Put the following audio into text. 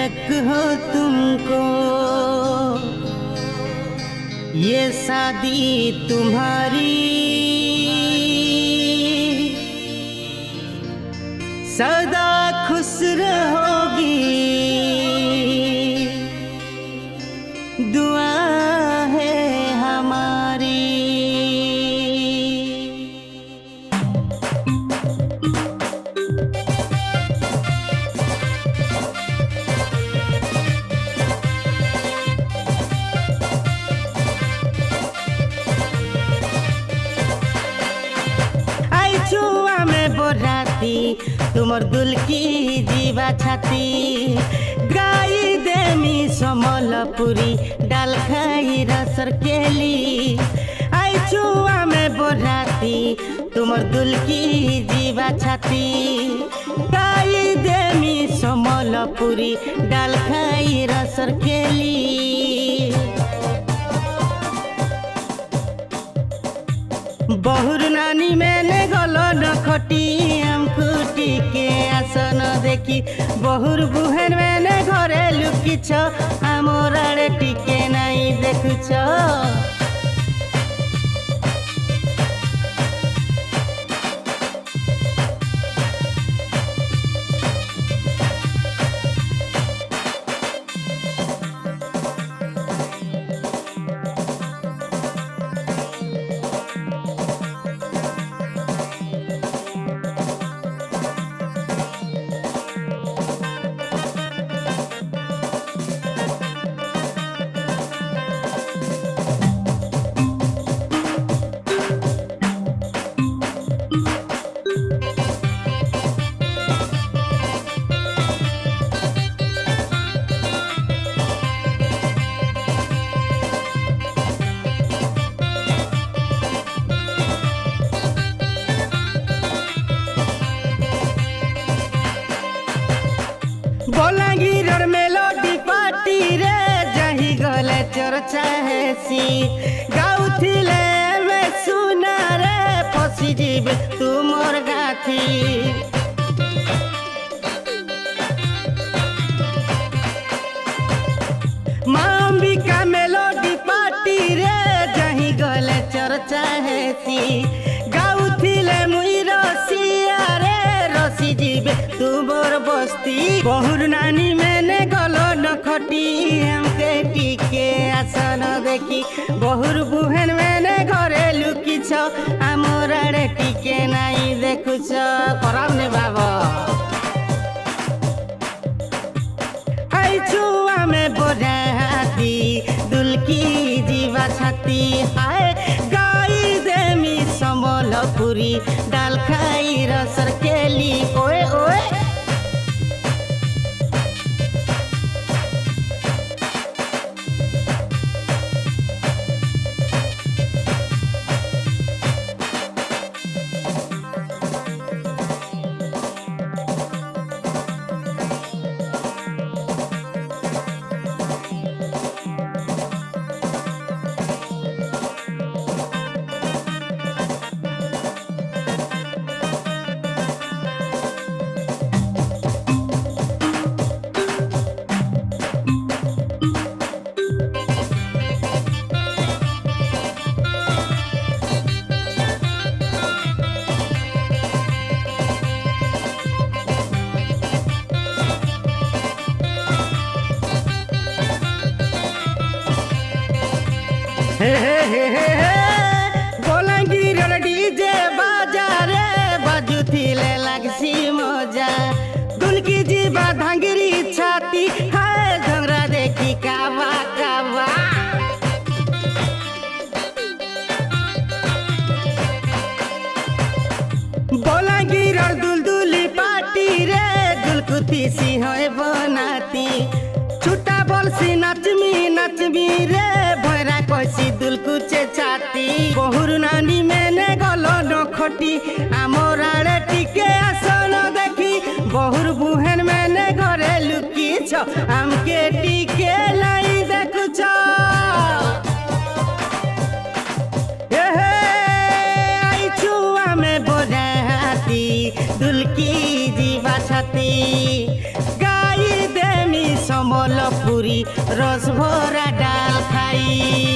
मुबारक हो तुमको ये शादी तुम्हारी, सदा खुश रहोगी दुआ है हमारी। आई छुआ में बोराती तुमर दुल की जीवा छाती, गाई देमी समलपुरी डाल खाई रसर केली। आई छुआ में बोराती तुमर दुल की जीवा छाती, गाई देमी समलपुरी डाल खाई रसर केली। बहुर नानी मैंने गलो न खटी हमको टिके आसन देखी, बहुर बुहेन मैंने घरे लुकिछ आमर आड़े टिके नाई देखुछ। बलांगीर मेलोडी पार्टी रे जही गले चर्चा हेसी, गाउथिले में सुना रे फसी जीव तुमर गाथी। माँ अंबिका मेलोडी पार्टी रे जही गले चर्चा हेसी, गाउथिले मुई रसिया रे रसी जीव तुमर बस्ती। बहुर नानी मैंने गलो न खटी हमके टिके आसन देखी, बहुर बुहेन मैंने घरे लुकिछ आमर आड़े टिके नाई देखुछ। कराम ने बाबा आई छुआ में बोराती दुल की जीवा छाती, हाय गाई देमी समलपुरी डाल खाई रसर केली। ओए ओए बलांगीर डीजे बाजारे बाजुथिले लागसी मजा, दुल की जीवा धांगरी छाती हाय झंगरा देखी कावा कावा। बलांगीर दुलदुली पार्टी रे दुलकुती सी होए बनाती, छुटा बोलसी नचमी रे भैरा कसी दुल कुचे छाती। बहुर नानी मैंने गलो न खटी आमर आड़े टिके आसन देखी, बहुर बुहेन मैंने घरे लुकिछ हमके टिके लाई देखुछ। आई छुआ में बोराती दुल की जीवा छाती, गाई देमी पूरी रस भरा डाल खाई।